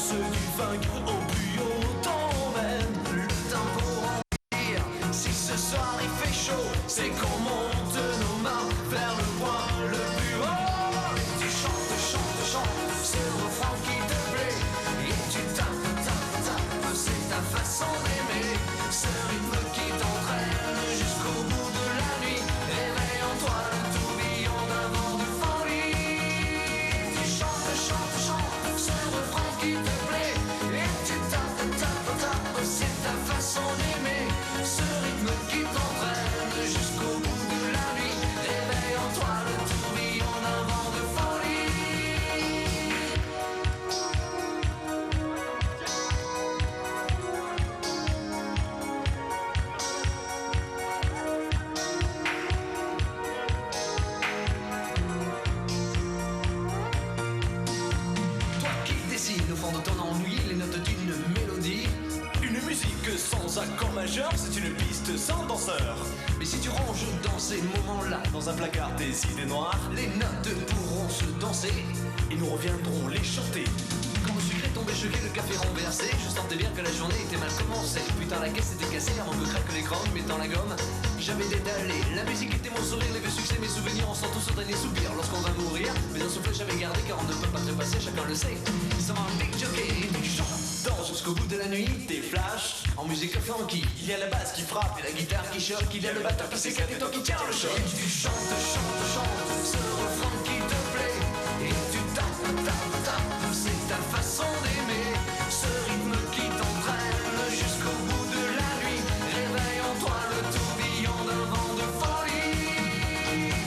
ceux du funk au plus haut t'emmène. Le temps pour en dire, si ce soir il fait chaud, c'est qu'on monte nos mains vers le point le plus haut. Et tu chantes, chantes, chantes, c'est le refrain qui te plaît. Et tu tapes, tapes, tapes, c'est ta façon d'aimer. Ce rythme qui t'entraîne jusqu'au bout de la nuit. Réveille en toi le tourbillon d'un vent de folie. Tu chantes, chantes, chantes, ce refrain qui te plaît. Et tu tapes, tapes, tapes, c'est ta façon d'aimer. Ce rythme qui t'entraîne jusqu'au bout de la nuit. Réveille en toi le tourbillon d'un vent de folie. Toi qui dessines au fond de ton ennui les notes d'une mélodie. Une musique sans accord majeur, c'est une piste sans danseur. Mais si tu ranges dans ces moments-là, dans un placard tes idées noires, les notes pourront se danser et nous reviendrons les chanter. Quand le sucre est tombé choqué, le café renversé, je sentais bien que la journée était mal commencée. Putain, la caisse était cassée, la manque craque l'écran, mettant la gomme. J'avais détalé, la musique était mon sourire, les vieux succès, mes souvenirs, on sent tous au dernier soupir lorsqu'on va mourir. Mais un souffle j'avais gardé car on ne peut pas trépasser, chacun le sait. Ils sont un big jockey, tu chantes, danse jusqu'au bout de la nuit, des flashs en musique funky. Il y a la basse qui frappe et la guitare qui choque, il y a le batteur qui s'éclate et toi qui tiens le choc. Et tu chantes, chantes, chantes, ce refrain qui te plaît. Et tu tapes, tapes, tapes, c'est ta façon d'aimer. Ce rythme qui t'entraîne jusqu'au bout de la nuit. Réveille en toi le tourbillon d'un vent de folie.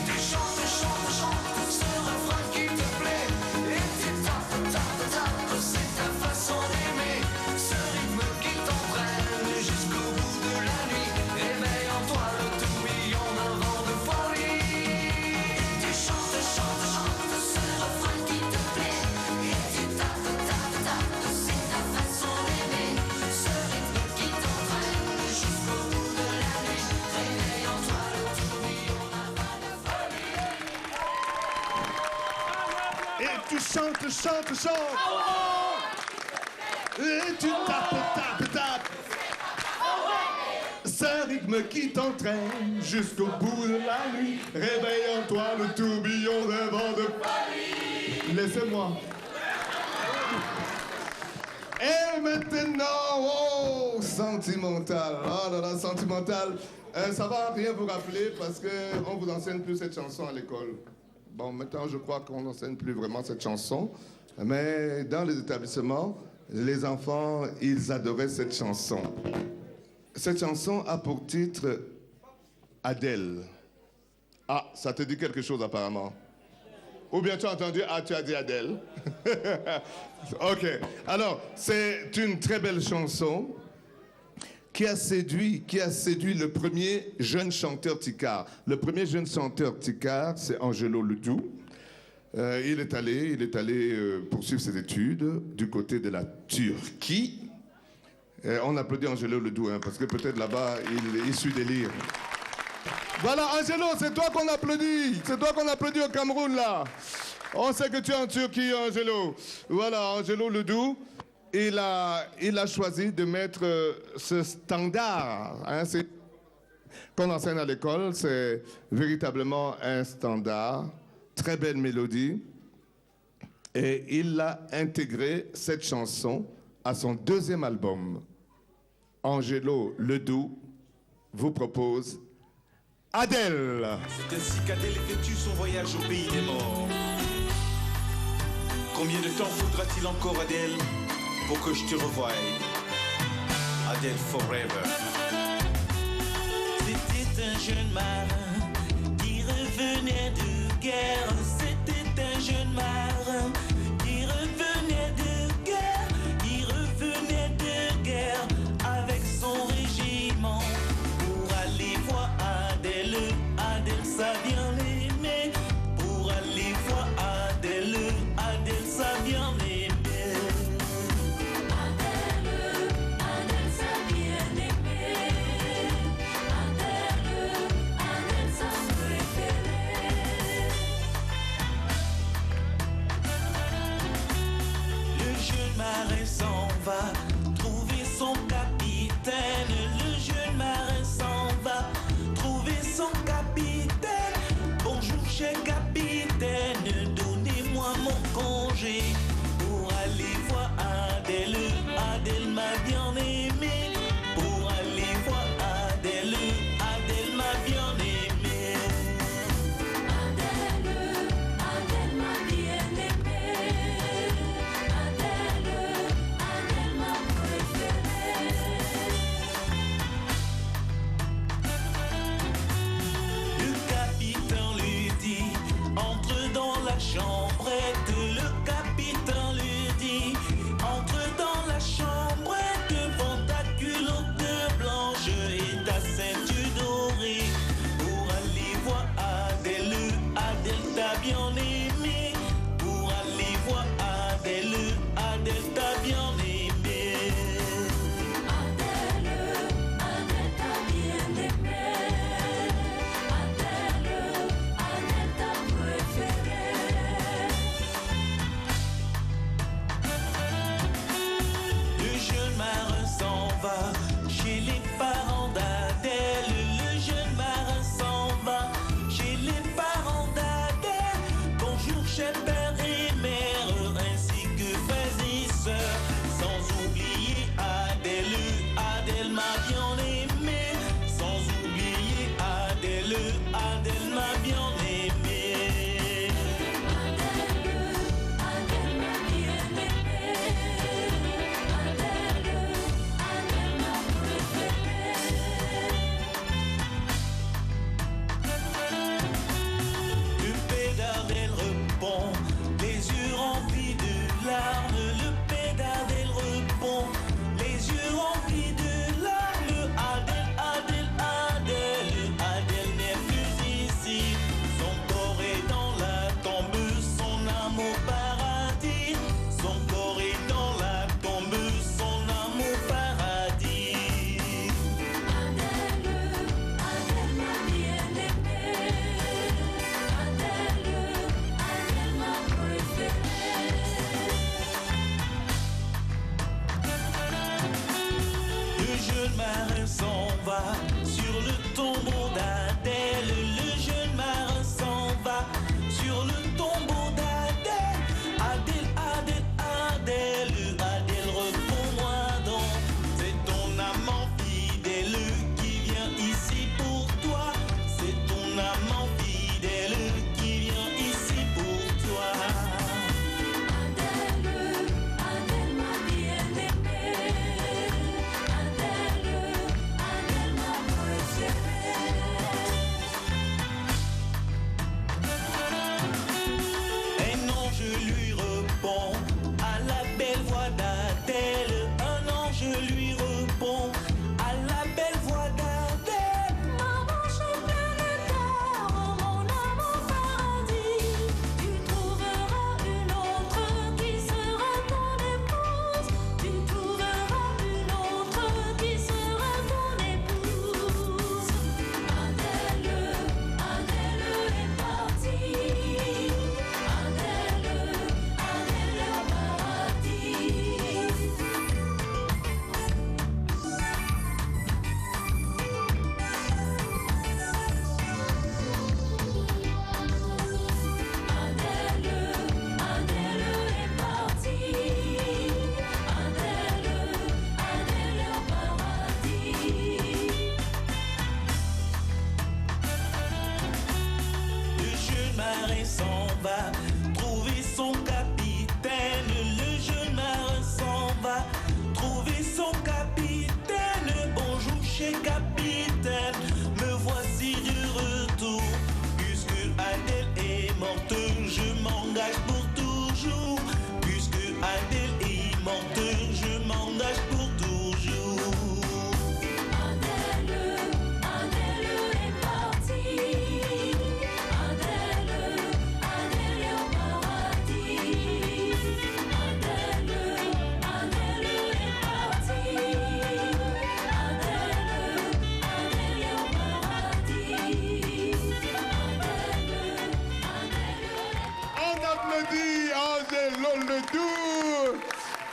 Tu chantes, chantes, chantes, ce refrain qui te plaît. Et tu tapes, tapes, tapes, c'est ta façon d'aimer. Ce rythme qui t'entraîne jusqu'au bout de la nuit. Réveille en toi le tourbillon d'un vent de folie. Tu chantes, chantes, chantes, ce refrain qui te plaît. Et tu tapes, tapes, tapes, c'est ta façon d'aimer. Ce rythme qui t'entraîne jusqu'au bout de la nuit. Réveille en toi le tourbillon d'un vent de folie. Et tu chantes, chantes, chantes. Et tu tapes, tapes, tapes. Ce rythme qui t'entraîne jusqu'au bout de la nuit. Réveille en toi le tourbillon d'un vent de folie. Laissez-moi. Et maintenant, oh, sentimental. Oh là là, sentimental. Ça va rien vous rappeler parce qu'on vous enseigne plus cette chanson à l'école. Bon, maintenant, je crois qu'on n'enseigne plus vraiment cette chanson. Mais dans les établissements, les enfants, ils adoraient cette chanson. Cette chanson a pour titre Adèle. Ah, ça te dit quelque chose apparemment. Ou bien tu as entendu, ah, tu as dit Adèle. Ok. Alors, c'est une très belle chanson qui a séduit le premier jeune chanteur Ticard. Le premier jeune chanteur Ticard, c'est Angelo Ledoux. Il est allé poursuivre ses études du côté de la Turquie. On applaudit Angelo Ledoux, hein, parce que peut-être là-bas, il suit des livres. Voilà, Angelo, c'est toi qu'on applaudit. C'est toi qu'on applaudit au Cameroun, là. On sait que tu es en Turquie, Angelo. Voilà, Angelo Ledoux, il a choisi de mettre ce standard, hein, qu'on enseigne à l'école. C'est véritablement un standard. Très belle mélodie. Et il a intégré cette chanson à son deuxième album. Angelo Ledoux vous propose Adèle. C'est ainsi qu'Adèle effectue son voyage au pays des morts. Combien de temps faudra-t-il encore, Adèle, pour que je te revoie? Adèle forever. C'était un jeune marin qui revenait de guerre. C'était un jeune marin qui revenait de guerre. Il revenait de guerre avec son régiment pour aller voir Adèle. Adèle, ça vient l'aimer. Pour aller voir Adèle. Adèle, ça vient l'aimer. Adèle, ça vient l'aimer. Adèle, ça préférée. cher capitaine, donnez-moi mon congé pour aller voir Adèle. Adèle m'a bien aimé. Pour aller voir Adèle. Adèle m'a bien aimé. Adèle, Adèle m'a bien aimé. Adèle, Adèle m'a préférée. Le capitaine lui dit, entre dans la chambrette. Le capitaine lui dit, entre dans la chambrette. Devant ta culotte blanche et ta ceinture dorée. Pour aller voir Adèle. Adèle t'a bien aimé. Pour aller voir Adèle. Adèle t'a bien aimé. Adèle, Adèle t'a bien aimé. Adèle, Adèle t'a préférée. Le jeune marin s'en va chez les parents d'Adèle. Le jeune marin s'en va chez les parents d'Adèle. Bonjour, cher père et mère, ainsi que frères et sœurs. Sans oublier Adèle. Adèle m'a bien aimé. Sans oublier Adèle. Adèle m'a bien aimé. Adèle, Adèle m'a bien aimé. Adèle, Adèle m'a préférée. Le père d'Adèle répond, les yeux remplis de larmes. Le père d'Adèle répond, les yeux remplis de larmes. Adèle, Adèle, Adèle, Adèle n'est plus ici. Son corps est dans la tombe, son âme au paradis. Son corps est dans la tombe, son âme au paradis. Adèle, Adèle m'a bien aimé. Adèle, Adèle m'a préférée. Le jeune marin s'en va sur le tombeau d'Adèle. Le jeune marin s'en va sur le tombeau d'Adèle. Adèle, Adèle, Adèle, Adèle, réponds-moi donc. C'est ton amant fidèle qui vient ici pour toi. C'est ton amant fidèle qui vient ici pour toi. Adèle, Adèle m'a bien aimé. Adèle, Adèle m'a préférée. Un ange lui répond à la belle voix d'Adèle. Un ange lui répond à la belle voix d'Adèle. Maman, chez planétaire, mon âme au paradis. Tu trouveras une autre qui sera ton épouse. Tu trouveras une autre qui sera ton épouse. Adèle, Adèle est partie. Adèle, Adèle au paradis. Adèle, Adèle est partie. Adèle, Adèle au paradis. Le jeune marin s'en va trouver son capitaine. Le jeune marin s'en va trouver son capitaine. Bonjour, cher capitaine, me voici de retour. Puisque Adèle est morte, je m'engage pour toujours. Puisque Adèle est morte, je m'engage pour toujours. Adèle, Adèle est partie. Adèle, Adèle au paradis. Adèle, Adèle est partie. Adèle, Adèle au paradis. On applaudit Angelo Ledoux.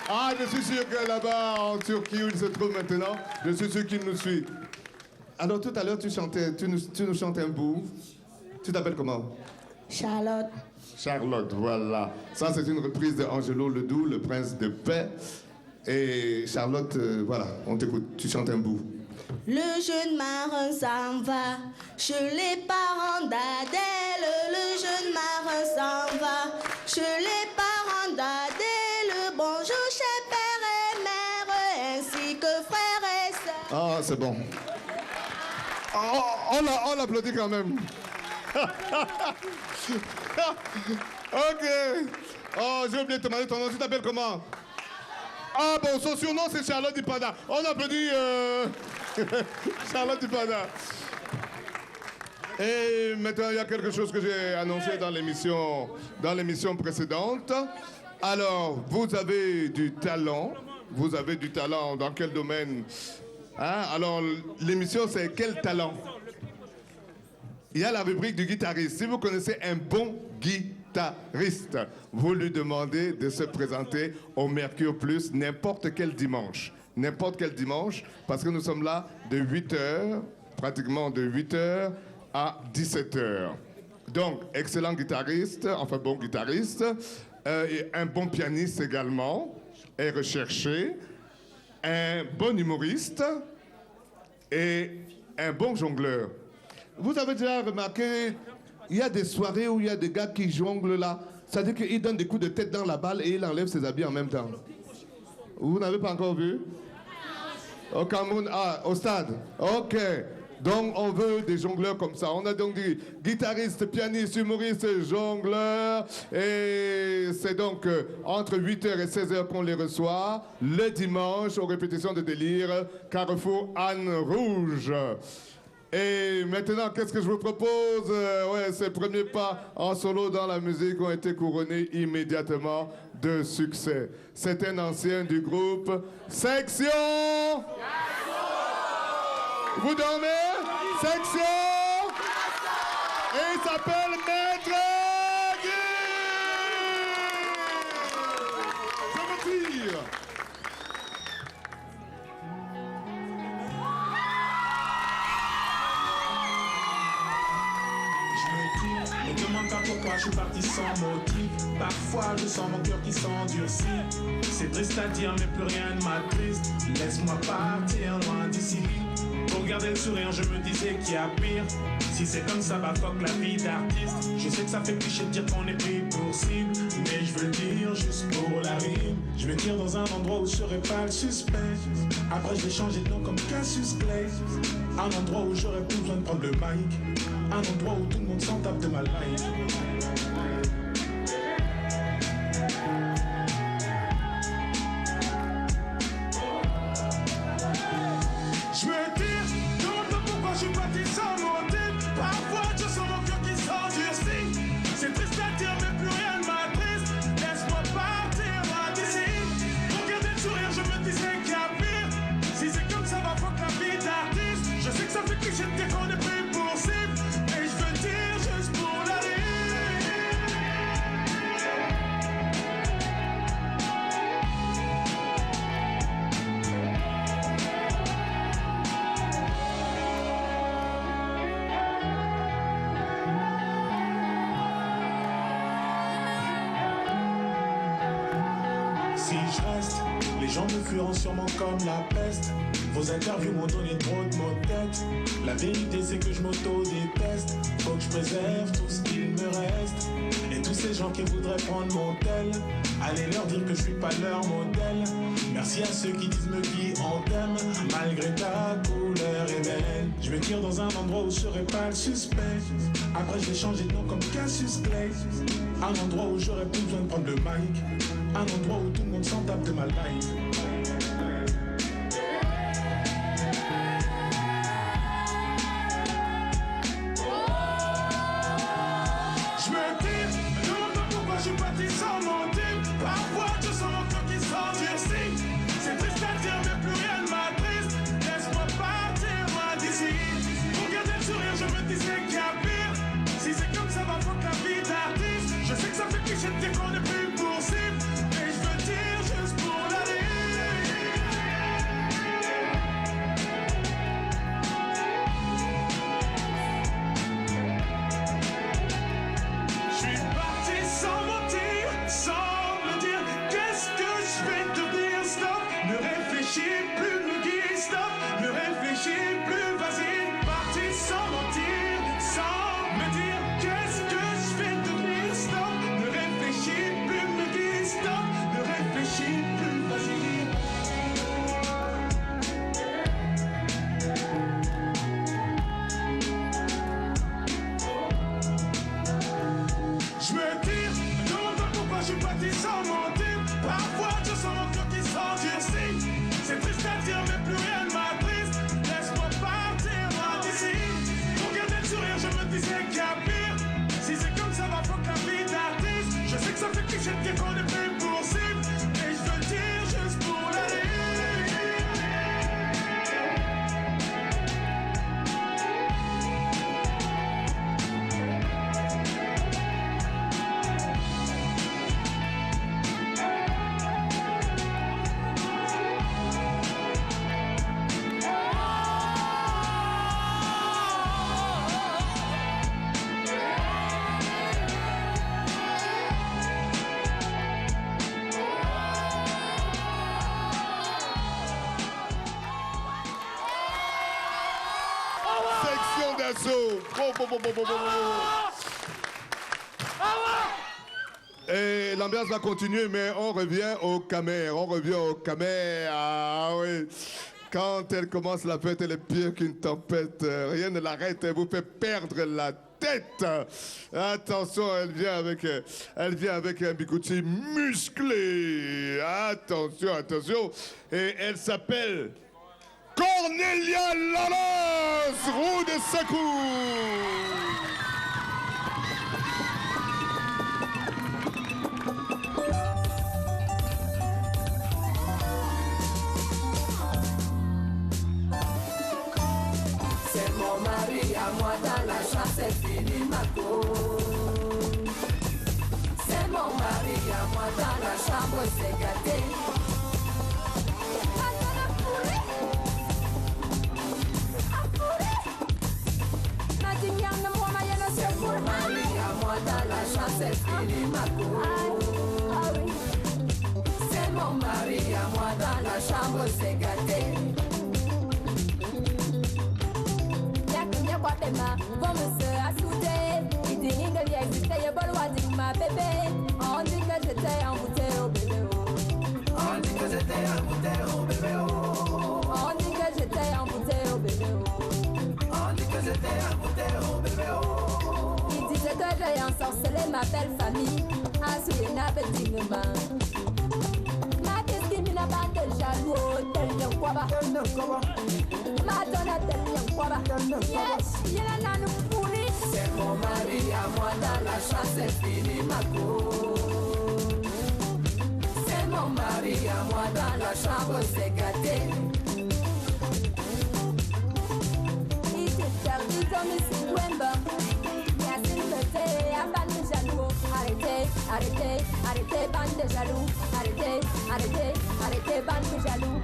Ah, je suis sûr que là-bas, en Turquie, où il se trouve maintenant, je suis sûr qu'il nous suit. Alors, tout à l'heure, tu nous chantais un bout. Tu t'appelles comment? Charlotte. Charlotte, voilà. Ça, c'est une reprise de Angelo Ledoux, le prince de paix. Et Charlotte, voilà, on t'écoute. Tu chantes un bout. Le jeune marin s'en va chez les parents d'Adèle. Le jeune marin s'en va chez les parents d'Adèle. Bonjour, cher père et mère, ainsi que frères et sœurs. Ah, c'est bon. On l'applaudit quand même. Ok. Oh, j'ai oublié de te demander ton nom. Tu t'appelles comment? Ah bon, son surnom c'est Charlotte Dipanda. On applaudit Charlotte Dipanda. Et maintenant, il y a quelque chose que j'ai annoncé dans l'émission précédente. Alors, vous avez du talent. Vous avez du talent dans quel domaine? Hein? Alors, l'émission, c'est quel talent? Il y a la rubrique du guitariste. Si vous connaissez un bon guitariste, vous lui demandez de se présenter au Mercure Plus n'importe quel dimanche. N'importe quel dimanche, parce que nous sommes là de 8h, pratiquement de 8h à 17h. Donc, excellent guitariste, enfin bon guitariste, et un bon pianiste également, est recherché, un bon humoriste et un bon jongleur. Vous avez déjà remarqué, il y a des soirées où il y a des gars qui jonglent là. C'est-à-dire qu'ils donnent des coups de tête dans la balle et il enlève ses habits en même temps. Vous n'avez pas encore vu? Au Cameroun, au stade. Ok. Donc on veut des jongleurs comme ça. On a donc dit guitariste, pianiste, humoriste, jongleur. Et c'est donc entre 8h et 16h qu'on les reçoit. Le dimanche, aux répétitions de délire, Carrefour Anne Rouge. Et maintenant, qu'est-ce que je vous propose? Ces premiers pas en solo dans la musique ont été couronnés immédiatement de succès. C'est un ancien du groupe Section. Vous dormez? Section. Et il s'appelle Maître Guy. Je me tire. Ne demande pas pourquoi je suis parti sans motif. Parfois je sens mon cœur qui s'endurcit. C'est triste à dire mais plus rien ne m'attriste. Laisse-moi partir loin d'ici. Pour garder le sourire je me disais qu'il y a pire. Si c'est comme ça bah fuck la vie d'artiste. Je sais que ça fait cliché de dire qu'on est pris pour cible, mais je veux le dire juste pour la rime. Je vais dire dans un endroit où je serai pas le suspect. Après je vais changer de nom comme Cassius Clay. Un endroit où j'aurais plus besoin de prendre le mic. Un endroit où tout le monde s'en tape de ma life. Je me tire, demande pas pourquoi je suis parti sans motif. Parfois je sens mon cœur qui s'endurcit. C'est triste à dire mais plus rien ne m'attriste. Laisse-moi partir loin d'ici. Pour garder le sourire je me disais qu'il y a pire. Si c'est comme ça va fuck la vie d'artiste. Je sais que ça fait cliché de dire qu'on est pris pour cible. Et je veux dire juste pour la rime. Si je reste, les gens me fuiront sûrement comme la peste. Vos interviews m'ont donné trop de mots de tête. La vérité c'est que je m'auto-déteste. Faut que je préserve tout ce qu'il me reste. Et tous ces gens qui voudraient prendre mon tel, allez leur dire que je suis pas leur modèle. Merci à ceux qui disent me qui on t'aime. Malgré ta couleur est belle. Je vais dire dans un endroit où je serai pas le suspect. Après je vais changer de nom comme Cassius Clay. Un endroit où j'aurais plus besoin de prendre le mic. Un endroit où tout le monde s'en tape de ma life. Je me tire, me demande pas pourquoi je suis parti sans motif. Parfois je sens mon cœur qui s'endurcit. C'est triste à dire mais plus rien ne m'attriste. Laisse-moi partir loin d'ici. Pour garder le sourire je me disais qu'il y a pire. Si c'est comme ça va fuck la vie d'artiste. Je sais que ça fait cliché de dire qu'on est plus pour cible. Mais je veux dire juste pour la rime. Picasso. Et l'ambiance va continuer, mais on revient au Camer. Ah oui. Quand elle commence la fête, elle est pire qu'une tempête. Rien ne l'arrête, elle vous fait perdre la tête. Attention, elle vient avec un bigoudi musclé. Attention. Et elle s'appelle Cornelia Lalos, roue de secours. C'est mon mari à moi dans la chambre, c'est fini ma cause. C'est mon mari à moi dans la chambre, c'est gâté. C'est mon mari à moi dans la chambre, c'est fini ma cause. C'est mon mari à moi dans la chambre, c'est gâté. Vamos se assouder. Il dit qu'il existait, il va dire ma bébé. On dit que j'étais embouté au bébé. On dit que j'étais embouté au bébé. On dit que j'étais embouté au bébé. On dit que j'étais embouté au bébé. Il disait que j'ai ensorcelé ma belle famille. Assoulé n'a pas dignement. Ma destinée n'a pas de jaloux. Tel n'y a quoi pas. Madonna tell quoi yes, c'est mon mari à moi dans la chambre, c'est fini ma cause. C'est mon mari à moi dans la chambre, c'est gâté. Il s'est perdu comme ici, Wemba. Merci de me à bande de jaloux. Arrêtez, bande de jaloux. Arrêtez, bande de jaloux.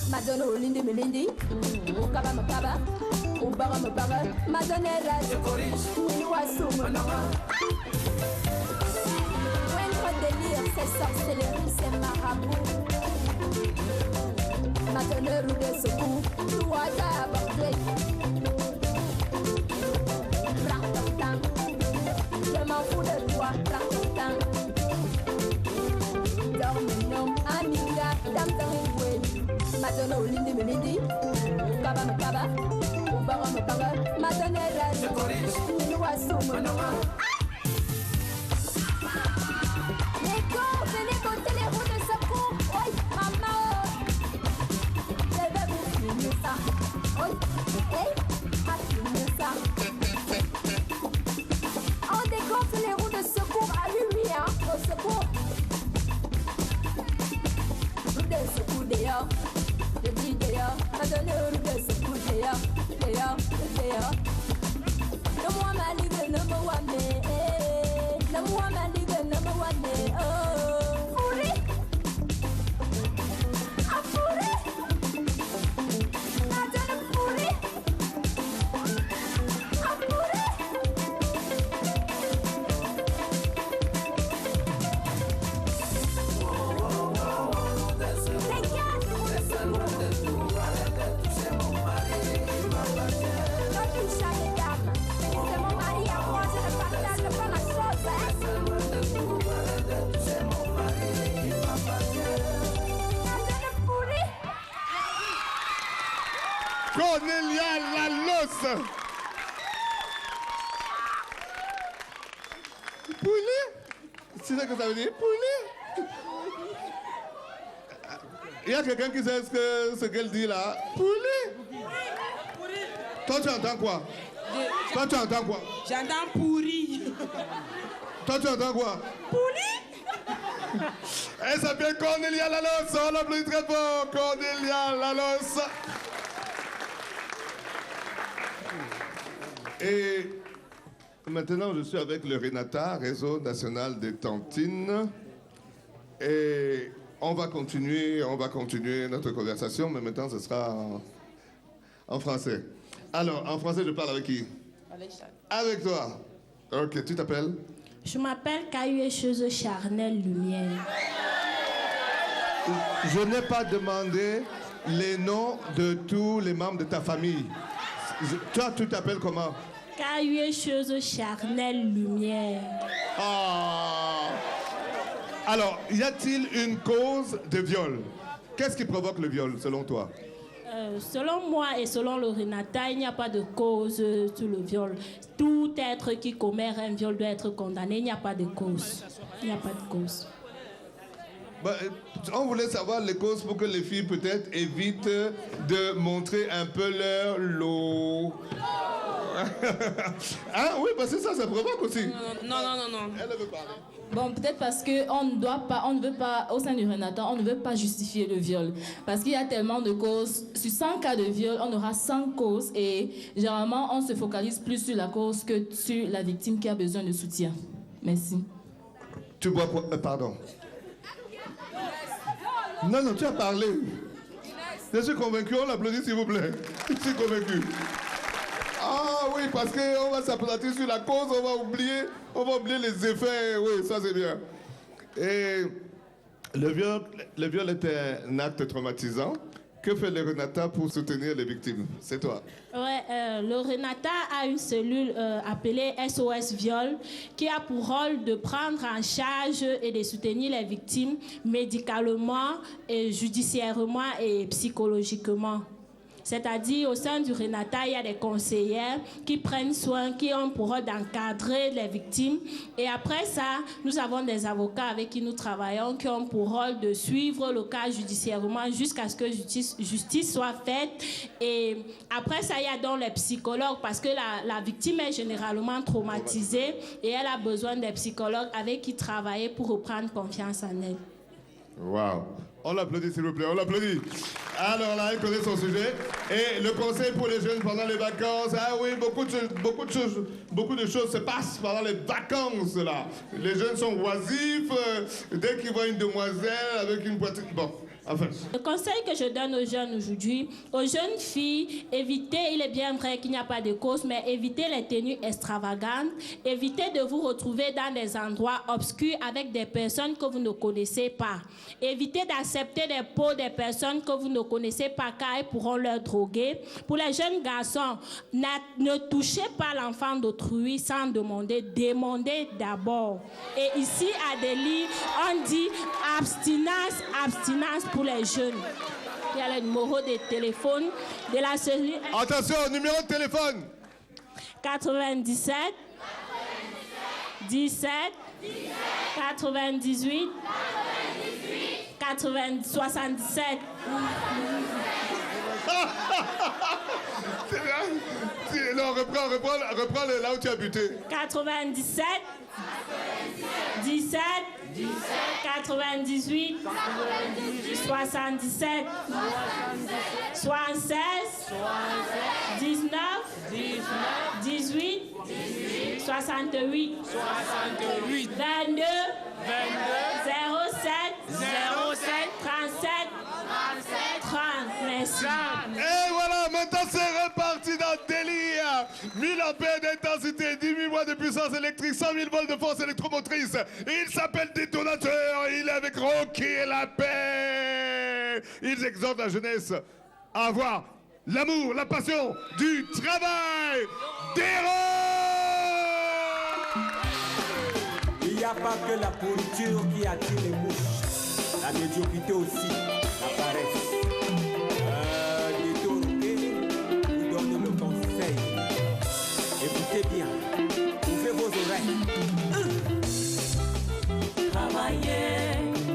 Madonna Olindi Melindi, Ukaba Makaba, Ubaga Mabaga, Madonna Moindre délire, c'est sorcellerie, c'est marabout. Madonna roue de secours, toi t'as abordé. Prends ton temps, je m'en fous de toi, prends ton temps. Dorme non, amiga, dame dans Madonna Olindi Melindi, Ukaba Makaba, Ubaga Mabaga, Madonna les gars, venez compter les roues de secours. Oui, maman. Je vais vous filmer ça. Oui, filmer ça. On décompte les roues de secours à lui, hein, au secours. Roue de secours dehors. Je dis dehors. Madonna roue de secours dehors. No more man living number one day. No more man living number one day. Oh, Furi, ah Furi, Madonna Furi, ah Furi. Cornelia Lalos. Poulet? C'est ça que ça veut dire? Poulet? Il y a quelqu'un qui sait ce qu'elle dit là? Poulet? Toi, tu entends quoi? Toi, tu entends quoi? J'entends pourri. Toi, tu entends quoi? Pourri? Elle s'appelle Cornelia Lalos. On l'applaudit très fort. Cornelia Lalos. Et maintenant, je suis avec le RENATA, Réseau National des Tantines. Et on va continuer notre conversation, mais maintenant, ce sera en français. Alors, en français, je parle avec qui? Avec toi. Ok, tu t'appelles? Je m'appelle Kayuecheuse Charnel Lumière. Je n'ai pas demandé les noms de tous les membres de ta famille. Toi, tu t'appelles comment? Kayuecheuse Charnel Lumière. Ah. Alors, y a-t-il une cause de viol? Qu'est-ce qui provoque le viol, selon toi? Selon moi et selon le RENATA, il n'y a pas de cause sur le viol. Tout être qui commet un viol doit être condamné. Il n'y a pas de cause. Il n'y a pas de cause. Bah, on voulait savoir les causes pour que les filles peut-être évitent de montrer un peu leur lot. Hein? Oui, parce que ça provoque aussi. Non. Elle veut parler. Bon, peut-être parce qu'on ne veut pas, au sein du RENATA, on ne veut pas justifier le viol. Parce qu'il y a tellement de causes. Sur 100 cas de viol, on aura 100 causes. Et généralement, on se focalise plus sur la cause que sur la victime qui a besoin de soutien. Merci. Tu bois quoi? Pardon. Non, tu as parlé. Je suis convaincu, on l'applaudit s'il vous plaît. Je suis convaincu. Ah oui, parce qu'on va s'appeler sur la cause, on va oublier les effets. Oui, ça c'est bien. Et le viol est un acte traumatisant. Que fait le RENATA pour soutenir les victimes? C'est toi. Ouais, le RENATA a une cellule appelée SOS Viol qui a pour rôle de prendre en charge et de soutenir les victimes médicalement, et judiciairement et psychologiquement. C'est-à-dire, au sein du RENATA, il y a des conseillères qui prennent soin, qui ont pour rôle d'encadrer les victimes. Et après ça, nous avons des avocats avec qui nous travaillons, qui ont pour rôle de suivre le cas judiciairement jusqu'à ce que justice soit faite. Et après ça, il y a donc les psychologues, parce que la victime est généralement traumatisée et elle a besoin des psychologues avec qui travailler pour reprendre confiance en elle. Waouh! On l'applaudit s'il vous plaît, on l'applaudit. Alors là, elle connaît son sujet. Et le conseil pour les jeunes pendant les vacances, ah oui, beaucoup de choses se passent pendant les vacances là. Les jeunes sont oisifs, dès qu'ils voient une demoiselle avec une poitrine... Bon, enfin... Le conseil que je donne aux jeunes aujourd'hui, aux jeunes filles, évitez, il est bien vrai qu'il n'y a pas de cause, mais évitez les tenues extravagantes, évitez de vous retrouver dans des endroits obscurs avec des personnes que vous ne connaissez pas. Évitez d'accepter des pots des personnes que vous ne connaissez pas car elles pourront leur droguer. Pour les jeunes garçons, ne touchez pas l'enfant d'autrui sans demander, demandez d'abord. Et ici à Delhi, on dit abstinence pour les jeunes. Il y a le numéro de téléphone de la cellule. Attention, numéro de téléphone. 97 17 98 77. Non, reprends là où tu as buté. 97 17 98 77 76 19 18 68 22 07 37 30. Merci. Et voilà, maintenant c'est reparti dans le délire. 1000 ampères d'intensité, 10 000 watts de puissance électrique, 100 000 volts de force électromotrice. Il s'appelle Détonateur, il est avec Rocky et la paix. Ils exhortent la jeunesse à avoir l'amour, la passion du travail. Des Il n'y a pas que la pourriture qui attire les mouches. La médiocrité aussi, la paresse. Vous donne le conseil. Écoutez bien, ouvrez vos oreilles. Travaillez,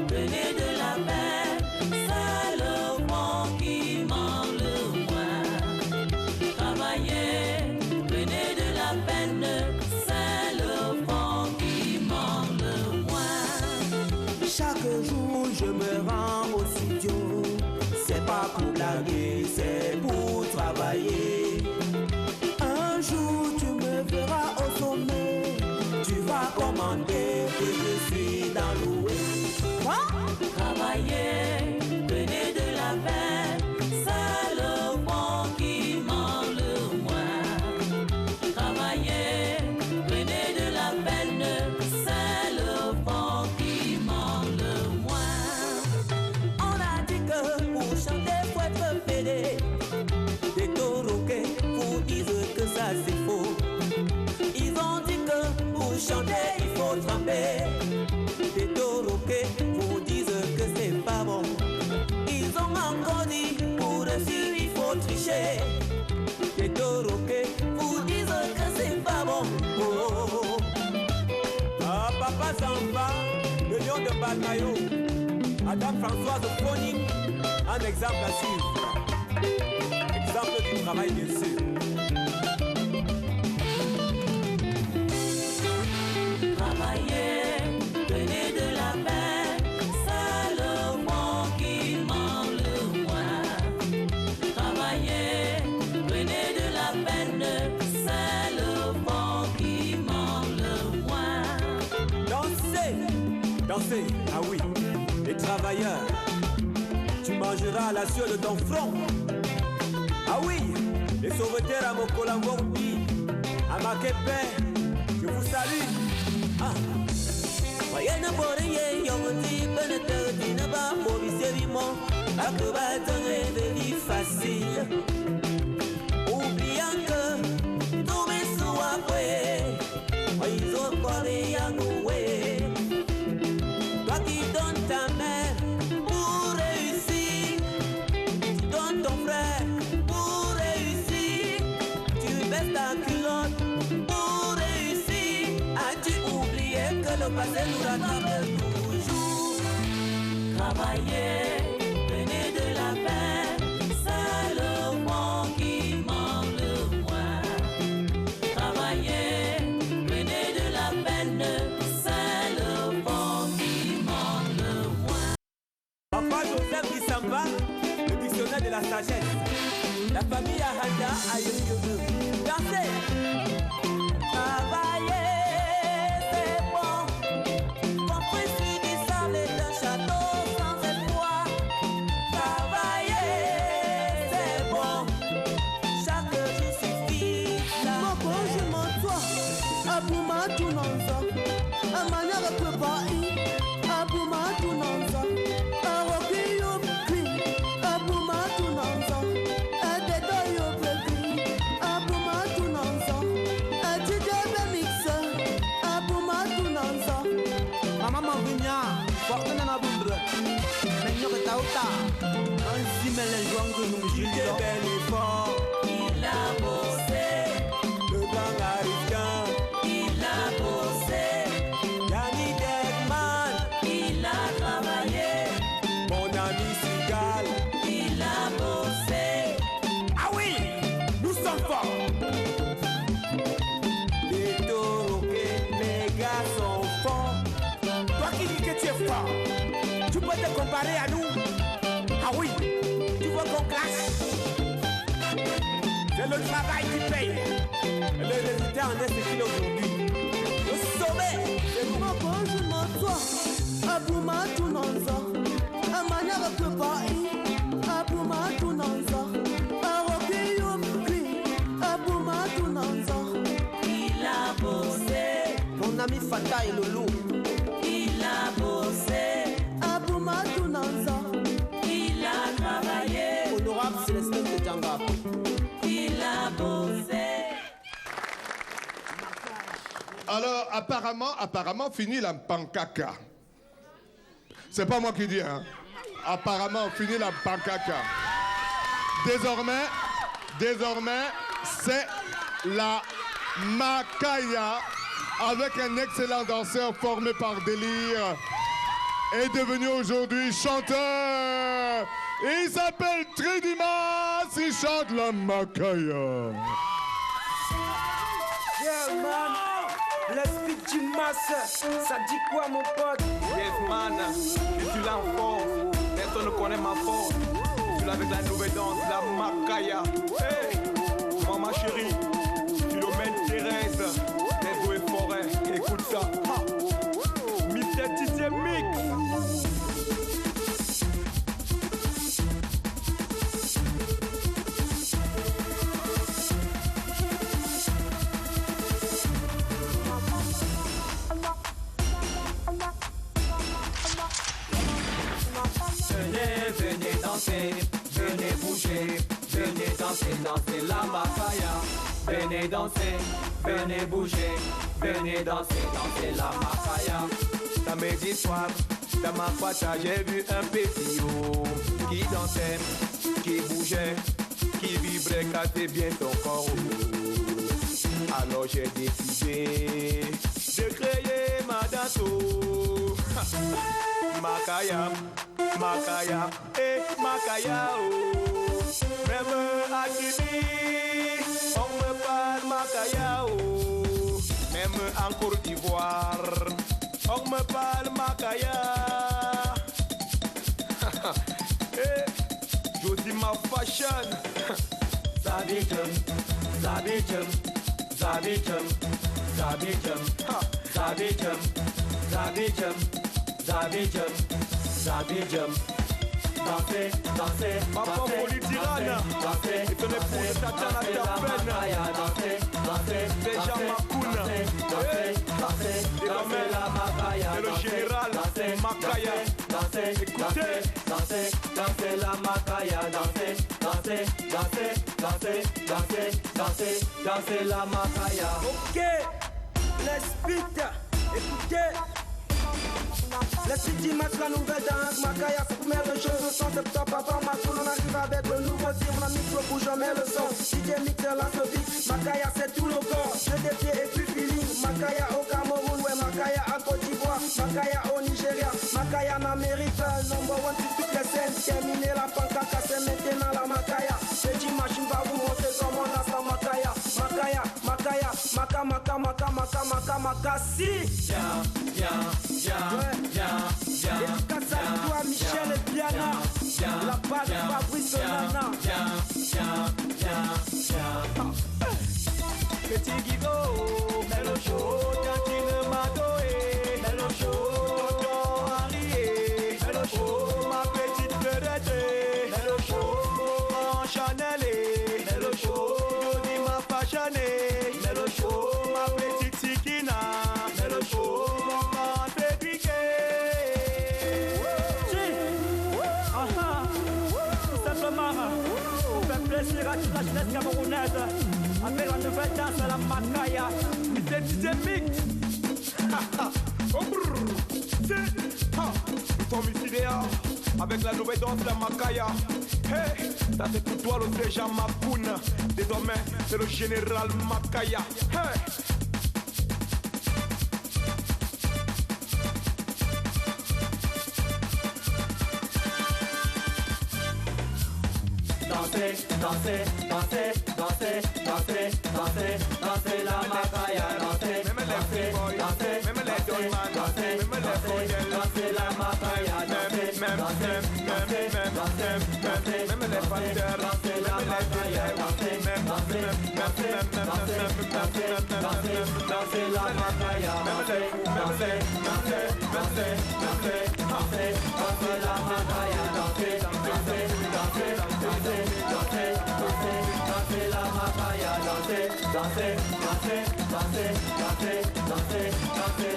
venez de la paix, c'est le vent qui ment le moins. Travaillez, venez de la peine, c'est le vent qui ment le moins. Chaque jour je me rends au studio. C'est pas pour blaguer, c'est pour travailler. Un jour tu me chanter que je suis dans l'ouest. Travailler, venez de la peine, c'est le fond qui ment le moins. Travailler, venez de la peine, c'est le fond qui ment le moins. On a dit que pour chanter faut être pédé. Des tauroquets vous disent que ça c'est faux. Ils ont dit que pour chanter il faut tremper. Des tauroquets vous disent que c'est pas bon. Ils ont encore dit pour réussir il faut tricher. Des tauroquets vous disent que c'est pas bon. Oh. Ah, papa Samba, le lion de Balmayo. Madame Françoise Foning, un exemple à suivre. Exemple du travail, bien sûr. Travailler, venez de la peine, c'est le fond qui ment le moins. Travailler, venez de la peine, c'est le fond qui ment le moins. Dansez, dansez, ah oui, les travailleurs, tu mangeras la sueur de ton front. Ah oui, les sauveteurs à mon Colambombi, à ma Québec, je vous salue. Ah. Voyez na boreye yonti penetre dina ba mobi séviment, akeba devenu facile. Oubliant que tous mes soins après, ils ont parlé à nous. Toi qui donnes ta mère pour réussir, tu donnes ton frère pour réussir, tu baisses ta culotte pour réussir. As-tu oublié que le passé nous rattrape toujours? Travailler, venez de la peine, c'est le fond qui ment le moins. Travailler, venez de la peine, c'est le fond qui ment le moins. Papa Joseph Bissamba, le dictionnaire de la sagesse. La famille Ahada a eu dansez. Travailler, c'est bon. Construire sur du sable et d'un château sans espoir. Travailler, c'est bon. Chaque jour suffit. Moko je m'entends, abuma tunanza, amanya repebai, abuma tunanza, aroki yo kri, abuma tunanza, adedo yo baby, abuma tunanza, adidebe mixa, abuma tunanza. Mama Mavinya, fortuna na bundre, menyo que tauta, un simele joang nous Il est bel et fort. Il a bossé, Le grand Arican. il a bossé, Yanni Deckman. il a travaillé, Mon ami Sigal. il a bossé. Ah oui, nous sommes forts. Les tauroquets, les gars sont forts. Toi qui dis que tu es fort, tu peux te comparer à nous. Ah oui, tu veux qu'on clash? C'est le travail qui paye. Et le résultat en est ce qu'il est aujourd'hui. Le sommet, c'est nous. Moko je m'entends, abuma tunanza, amanya repebai, abuma tunanza, aroki yo kri, abuma tunanza. Il a bossé, mon ami Fata et Lolo. il a bossé, Abuma tunanza, il a travaillé, Honorable Célestin de Djanga. il a bossé. Alors, apparemment, fini la pancaka. C'est pas moi qui dis, hein. Apparemment, fini la pancaka. Désormais, c'est la Makaya, avec un excellent danseur formé par Délire, est devenu aujourd'hui chanteur. Il s'appelle Tridimas, il chante la Makaya. Yeah man, l'esprit du masse, ça dit quoi mon pote? Yes man, je suis là en force, personne ne connaît ma force. Je suis là avec la nouvelle danse, la Makaya. Hey, maman chérie, Philomène Thérèse, les eaux et forêts, écoute ça. Ha. DJ Mick. Venez danser, venez bouger, venez danser, danser la macaya. Venez danser, venez bouger, venez danser, danser la macaya. Samedi soir, dans ma pata, j'ai vu un petit qui dansait, qui bougeait, qui vibrait, cassait bien son corps. Alors j'ai décidé de créer ma danse. Macaya, Macaya, Macaya, oh. Même à Guinée, on me parle Macaya, oh. Même en Côte d'Ivoire, on me parle Macaya. Josie ma fashion. Zabijum, Zabijum, Zabijum, Zabijum, Zabijum, Zabijum, Zabijum, Zabijum. Dansez, dansez, ma folie tyranne. dansez, et ton épouse Satan à ta peine. Déjà ma coune. Dansez la macaya. C'est le général Macaya. Écoutez. Dansez la macaya. Dansez la macaya. Ok, let's beat. Écoutez. Les City Match, la nouvelle danse, Macaya, c'est pour mettre le jeu, le son, septembre avant ma tour, on arrive avec le nouveau tir, on a micro pour jamais le son. DJ Mixer lance le beat, Macaya c'est tout le corps, jeu des pieds et puis feeling. Macaya au Cameroun, ouais, Macaya à Côte d'Ivoire, Macaya au Nigeria, Macaya en Amérique, number one sur toutes les scènes, terminer la pancarte, c'est maintenant la Macaya. City Machine va vous montrer comment on a sa Macaya, Macaya, Macaya, Maka, si. Dédicace à toi, Michel et Diana. La balle Fabrice Nana. Petit Guido, Mello Show, Tantine Madoé, Mello Show, Tonton Henri, Mello Show, ma petite Fredette, Mello Show, mon Chanel, Mello Show, Jody ma fashionné, Mello Show, ma petite Sikina, Mello Show, mon grand piqué. Tout simplement, on fait plaisir à toute la jeunesse camerounaise avec la nouvelle danse à la Macaya. C'est DJ Mick. Nous sommes ici dehors avec la nouvelle danse de la Macaya. Hey, ça c'est pour toi le déjà Mapoun. Désormais c'est le général Macaya. Hey. Dansez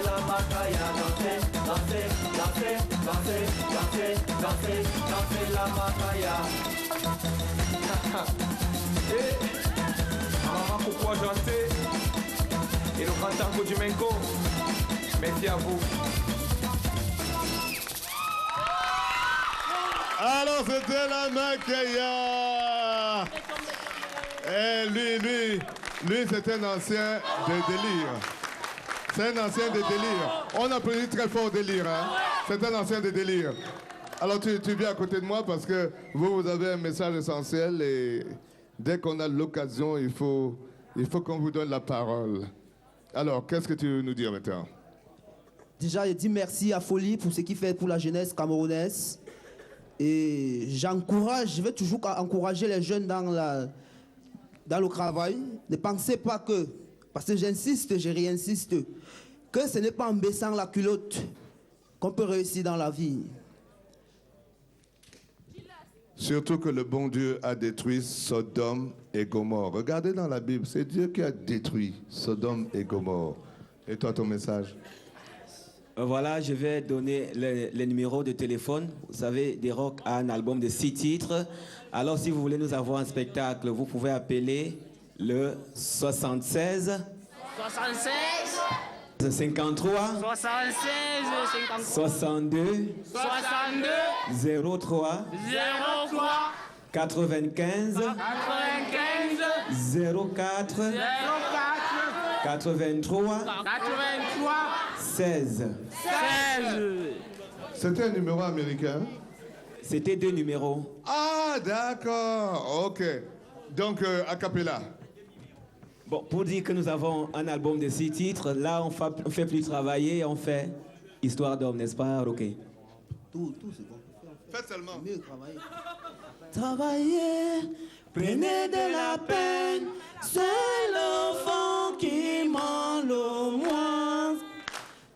la Macaya, dansez la Macaya, Maman, pourquoi chanter? Et le grand tango du Menko. Merci à vous. Alors c'était la Macaya. Et lui c'est un ancien de délire. C'est un ancien de délire. On applaudit très fort délire. Hein? C'est un ancien de délire. Alors tu viens à côté de moi parce que vous avez un message essentiel et dès qu'on a l'occasion, il faut qu'on vous donne la parole. Alors, qu'est-ce que tu veux nous dire maintenant? Déjà, je dis merci à Folie pour ce qu'il fait pour la jeunesse camerounaise. Et je vais toujours encourager les jeunes dans le travail. Ne pensez pas que, parce que j'insiste, je réinsiste, que ce n'est pas en baissant la culotte qu'on peut réussir dans la vie. Surtout que le bon Dieu a détruit Sodome et Gomorrhe. Regardez dans la Bible, c'est Dieu qui a détruit Sodome et Gomorrhe. Et toi, ton message? Voilà, je vais donner les numéros de téléphone. Vous savez, Des Rock a un album de 6 titres. Alors, si vous voulez nous avoir un spectacle, vous pouvez appeler le 76 53 62 03 95 04 83 16. C'était un numéro américain? C'était 2 numéros. Ah, d'accord. OK. Donc, a cappella. Bon, pour dire que nous avons un album de 6 titres, là, on fait plus travailler, on fait Histoire d'homme, n'est-ce pas, OK? Tout, c'est bon. Faites seulement. Mieux travailler. Travailler, prenez de la peine, c'est l'enfant qui ment le moins.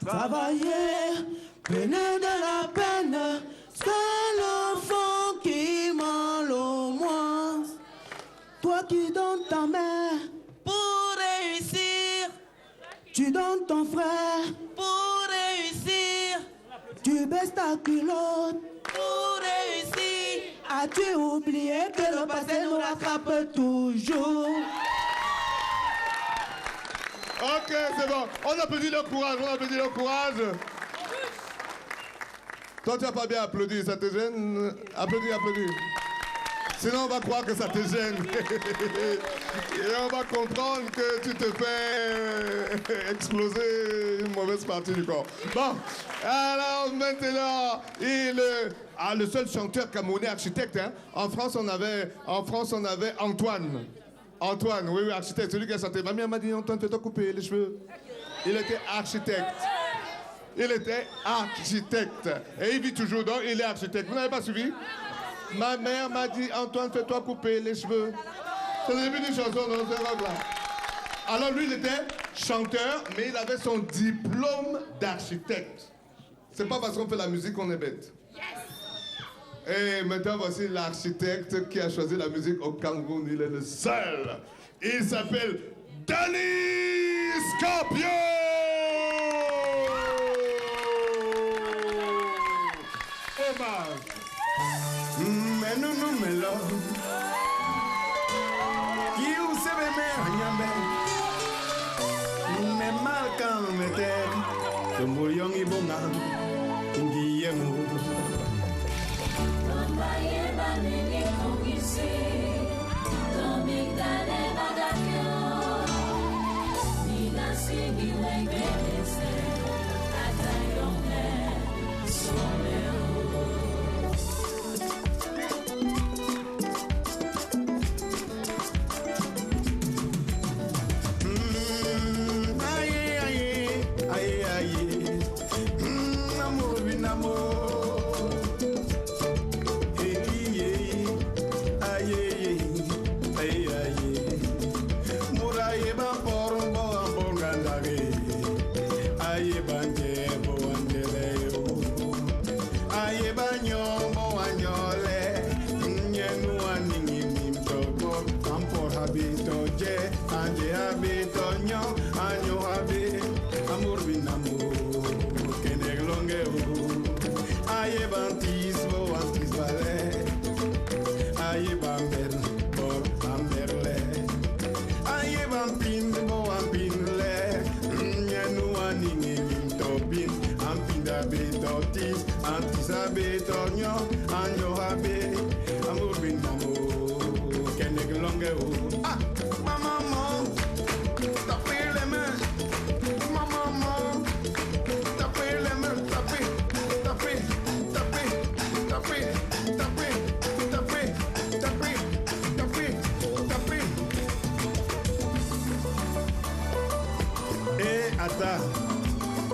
Travailler, prenez de la peine, c'est l'enfant qui ment le moins. Toi qui donnes ta main pour réussir, tu donnes ton frère pour réussir, tu baisses ta culotte pour réussir. As-tu oublié que le passé nous rattrape toujours? OK, c'est bon. On applaudit leur courage, on applaudit leur courage. Toi, tu n'as pas bien applaudi, ça te gêne? Applaudis, applaudis. Sinon, on va croire que ça te gêne. Et on va comprendre que tu te fais exploser une mauvaise partie du corps. Bon, alors maintenant, le seul chanteur camerounais architecte, hein. En France, on avait Antoine. Antoine, oui, architecte, celui qui a chanté. Ma mère m'a dit, Antoine, fais-toi couper les cheveux. Il était architecte. Il était architecte. Et il vit toujours, donc il est architecte. Vous n'avez pas suivi? Ma mère m'a dit, Antoine, fais-toi couper les cheveux. C'est le début d'une chanson, non, c'est rock là. Alors lui, il était chanteur, mais il avait son diplôme d'architecte. C'est pas parce qu'on fait la musique qu'on est bête. Et maintenant, voici l'architecte qui a choisi la musique au Cameroun. Il est le seul. Il s'appelle Danny Scorpion. Hommage. Mais nous melo. Qui ou se be me anyambe. Me marcan meter. Tumbulion y bonga. Indiemo.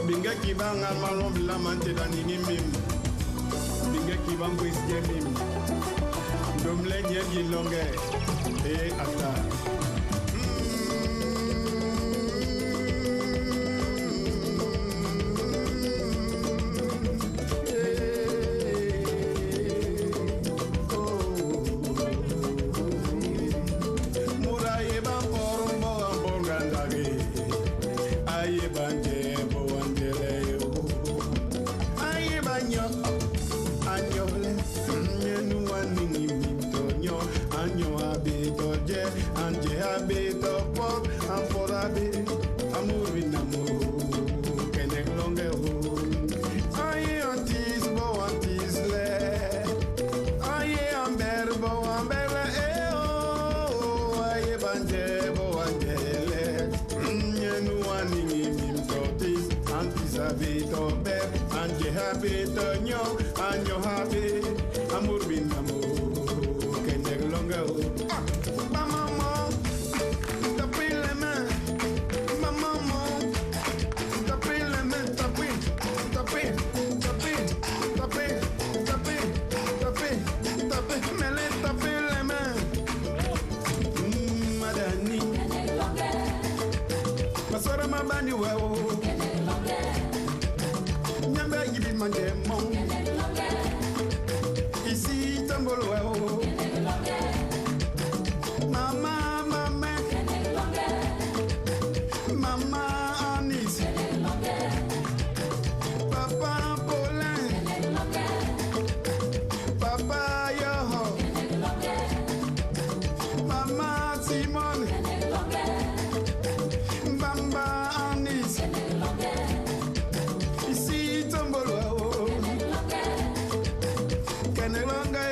Binga kibanga malon bila mante dani mim. Binga kibang whisky mim. Domle nye longe. Ata. anyole nyenu aningi mintonyo anyo abito je anje abito pop amporabe amuri namo kenek longe ho aye antis bo antis le aye amber bo amber o aye banje bo anjele nyenu aningi mintotis antis abito be anje abito nyo anyo habi amur bin amo kenek longa mama tapis les mains mama tapis les mains tapis mais les tapis les mains madani masora mabani wewo nyamba gibi manje mon ici tambolo wewo mama mama anis papa Paulin papa Yoho mama Simone bamba anis ici tambolo wewo Kenelonga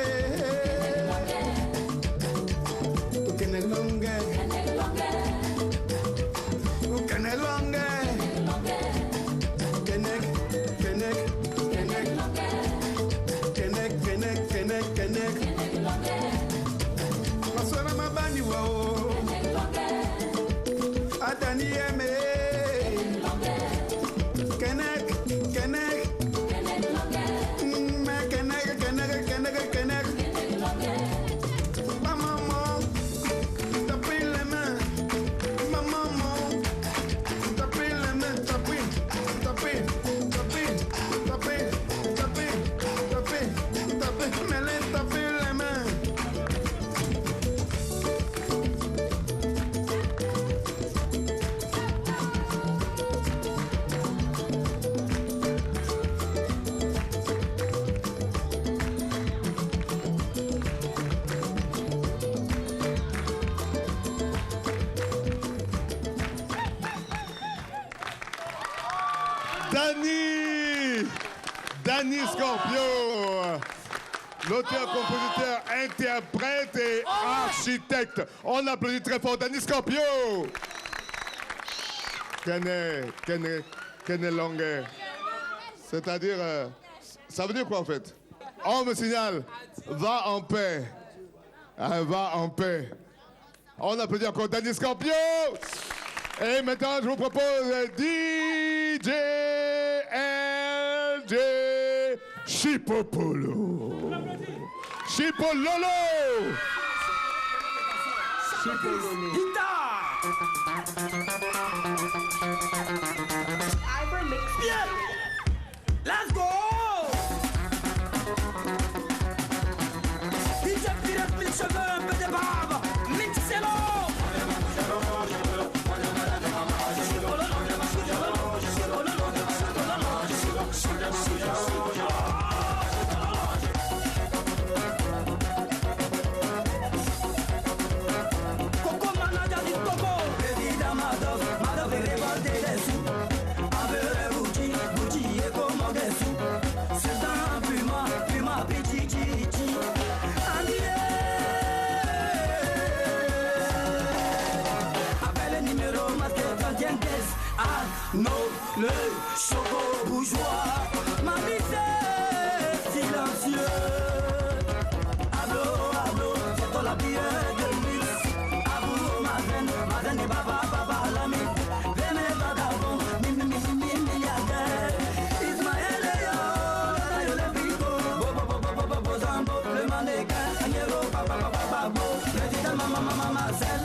Masora mabani wao Atani eme Kenek Maman tapis les mains maman tapis les mains tapis mais les tapis les mains Danny Scorpio, l'auteur, compositeur, interprète et architecte. On applaudit très fort Danny Scorpio. Kene Longue. C'est-à-dire, ça veut dire quoi en fait? On me signale, va en paix. Va en paix. On applaudit encore Danny Scorpio. Et maintenant, je vous propose DJ LJ Chipopolo. Chipololo. Yeah. Let's go. DJ Pires, mille cheveux, un peu de barbe. Mixez-le. Coco manager du Coco. Président Madoff est révolté des sous. Avec Gucci et comment des sous. C'est un Puma, petit chichi. Appelle le numéro masqué 31 caisse. Ah non, le choco bourgeois. Ma vie c'est silencieux. Ablo, c'est ton la bière de luxe. Abou, Mazen et Baba, l'ami. Véné, vagabond, milliardaire. Ismaël et yo, le pico. Bobo, Zambo, le mannequin. Agnero, Babo, président, maman, Marcel.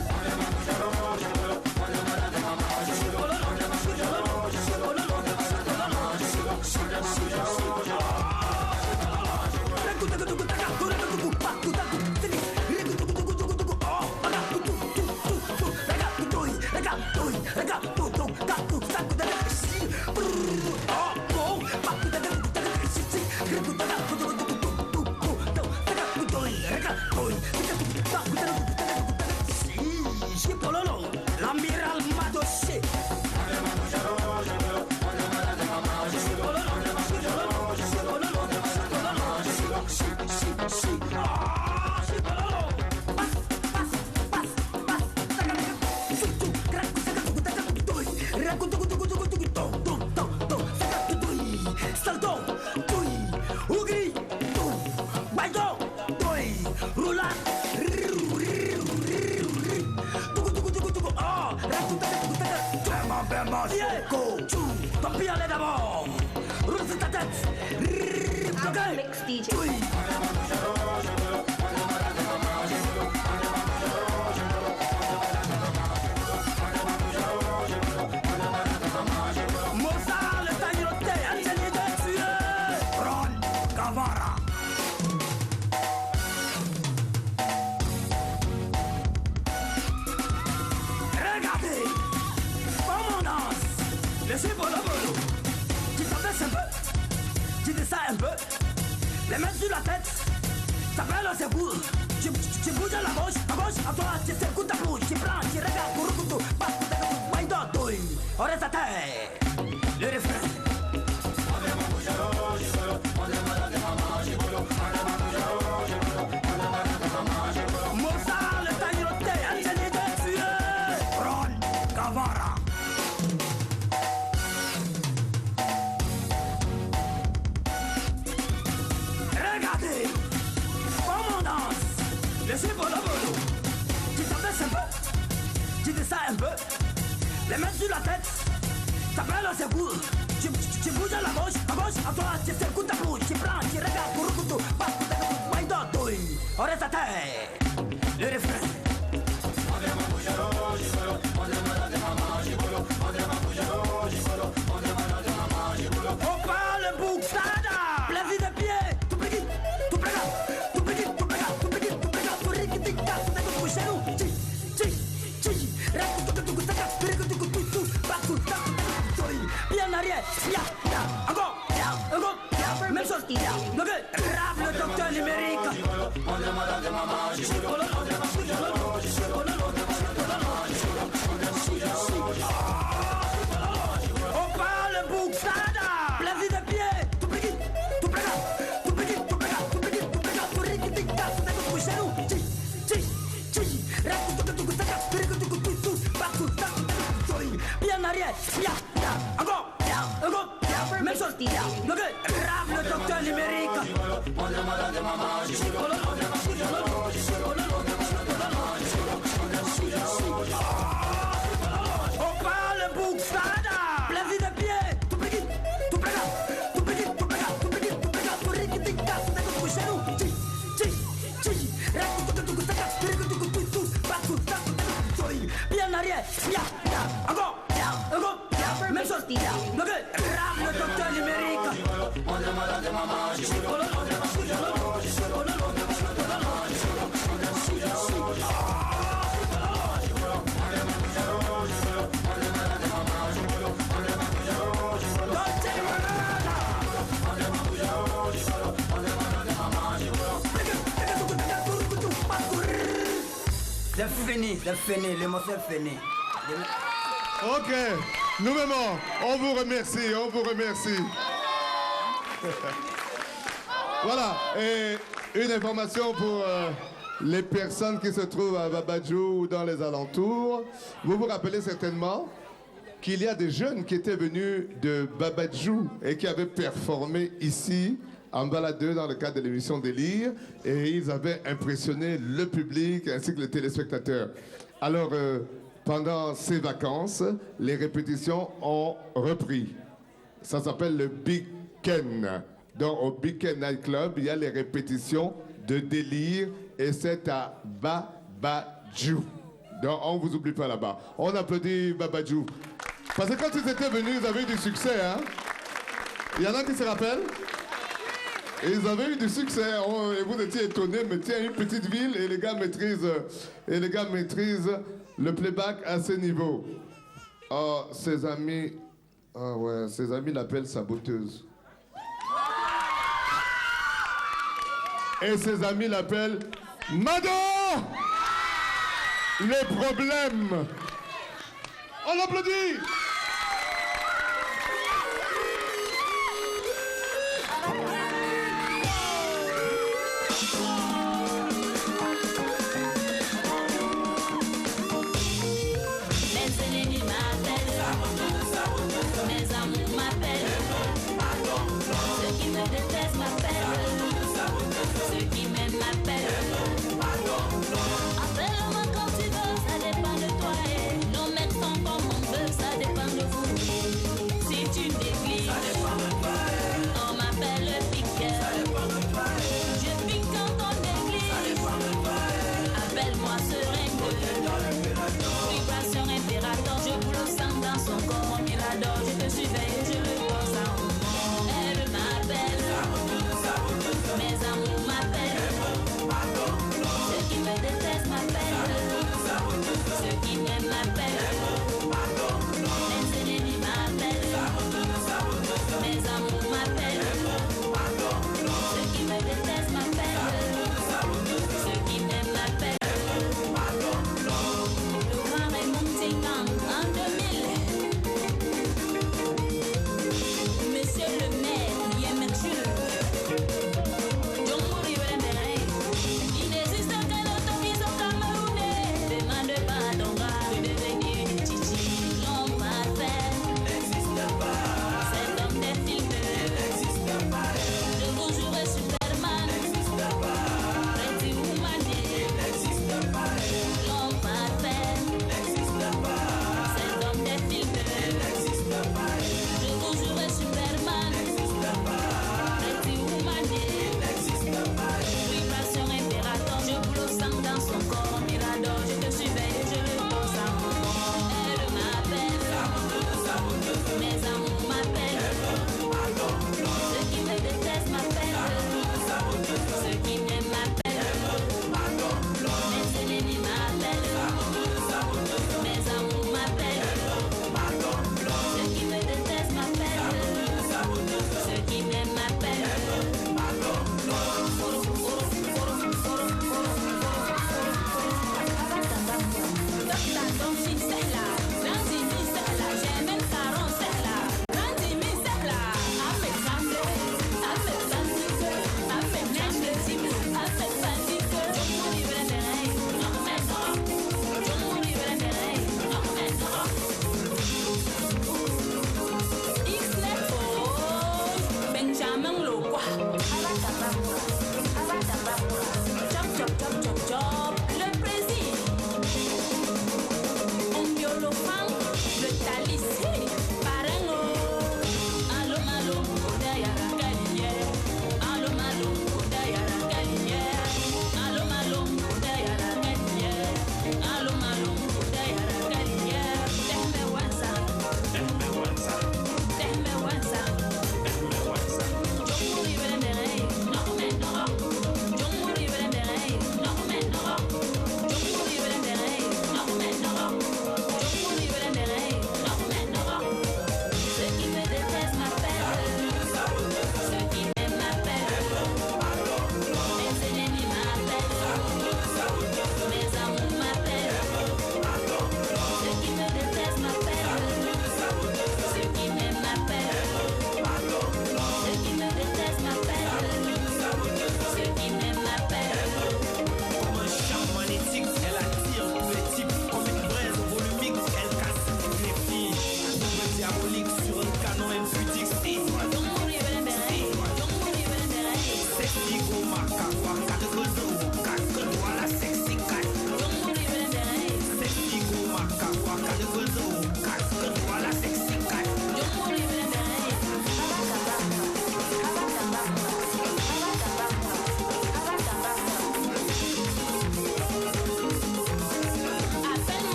puis allez d'abord. Roule sur ta tête. Ok. Oui. Mozart, le tagnoté, Anthony de tuer. Ron Gavara. Regardez, comme on danse, laissez bolo bolo. Tu t'abaisses un peu, tu descends un peu, les mains sur la tête, ta belle c'est cool. Tu bouges à la gauche, à toi, tu secoues ta bouche, tu prends, tu regardes, pour le couteau, pas pour ta gauche, why don't do it? On reste à terre, le refrain. Mozart, le tagnoté, Anthony de tuer. Ron Gavara. Regardez, comme on danse, laissez bolo bolo. Tu t'abaisses un peu, tu descends un peu, les mains sur la tête, ta belle c'est cool. Tu bouges à la gauche, à toi, tu secoues ta bouche, tu prends, tu regardes pour le couteau, pas pour ta gauche, why don't do it? On reste à terre, le refrain. On parle bouxada, plaisir de pied, tout petit, tout plega, tout petit, tout plega, tout petit, tout plega, tout riquitica, tout est tout chez nous. Bien en arrière, encore, même chose, rap le docteur numérique. On parle bouxada, plaisir de pied, tout petit, tout plega, tout petit, tout plega, tout petit, tout plega, tout riquitica, tout est tout chez nous. Bien en arrière, encore, même chose, rap le docteur numérique. On parle bouxada, plaisir de pied, tout petit, tout plega, tout petit, tout plega, tout petit, tout plega, tout riquitica, tout est tout chez nous. Bien en arrière, encore, même chose, rap le docteur numérique. C'est fini, le mot c'est fini. Ok, nous-mêmes, on vous remercie, Voilà, et une information pour les personnes qui se trouvent à Babadjou ou dans les alentours. Vous vous rappelez certainement qu'il y a des jeunes qui étaient venus de Babadjou et qui avaient performé ici en baladeur dans le cadre de l'émission Délire, et ils avaient impressionné le public ainsi que les téléspectateurs. Alors, pendant ces vacances, les répétitions ont repris. Ça s'appelle le Big Ken. Donc, au Big Ken Night Club, il y a les répétitions de Délire, et c'est à Babadjou. Donc, on ne vous oublie pas là-bas. On applaudit Babadjou. Parce que quand ils étaient venus, ils avaient eu du succès, hein? Il y en a qui se rappellent? Et ils avaient eu du succès, et vous étiez étonnés, mais tiens, une petite ville, et les gars maîtrisent le playback à ce niveau. Oh, ses amis l'appellent saboteuse. Et ses amis l'appellent Mado! Les problèmes. On l'applaudit! Appelle-moi quand tu veux, ça dépend de toi. Et nos mecs sont comme on veut, ça dépend.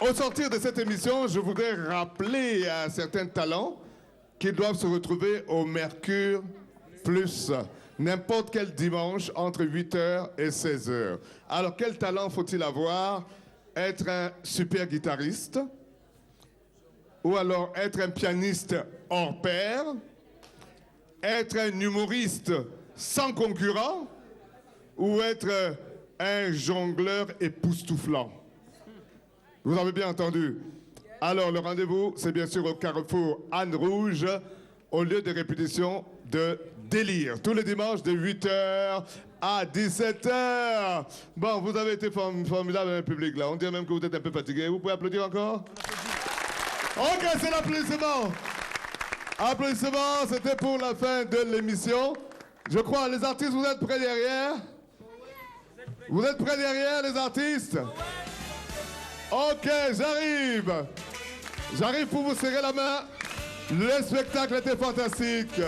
Au sortir de cette émission, je voudrais rappeler à certains talents qu'ils doivent se retrouver au Mercure Plus, n'importe quel dimanche entre 8h et 16h. Alors, quel talent faut-il avoir? Être un super guitariste, ou alors être un pianiste hors pair, être un humoriste sans concurrent, ou être un jongleur époustouflant. Vous avez bien entendu. Alors, le rendez-vous, c'est bien sûr au Carrefour Anne Rouge, au lieu de répétition de Délire, tous les dimanches de 8h à 17h. Bon, vous avez été formidable dans le public, là. On dirait même que vous êtes un peu fatigué. Vous pouvez applaudir encore? OK, c'est l'applaudissement. Applaudissements, c'était pour la fin de l'émission. Je crois, les artistes, vous êtes prêts derrière? Vous êtes prêts derrière, les artistes? OK, j'arrive. J'arrive pour vous serrer la main. Le spectacle était fantastique.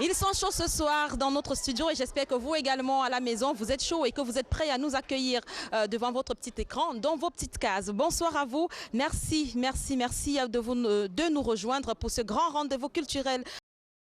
Ils sont chauds ce soir dans notre studio et j'espère que vous également à la maison, vous êtes chauds et que vous êtes prêts à nous accueillir devant votre petit écran, dans vos petites cases. Bonsoir à vous. Merci de nous rejoindre pour ce grand rendez-vous culturel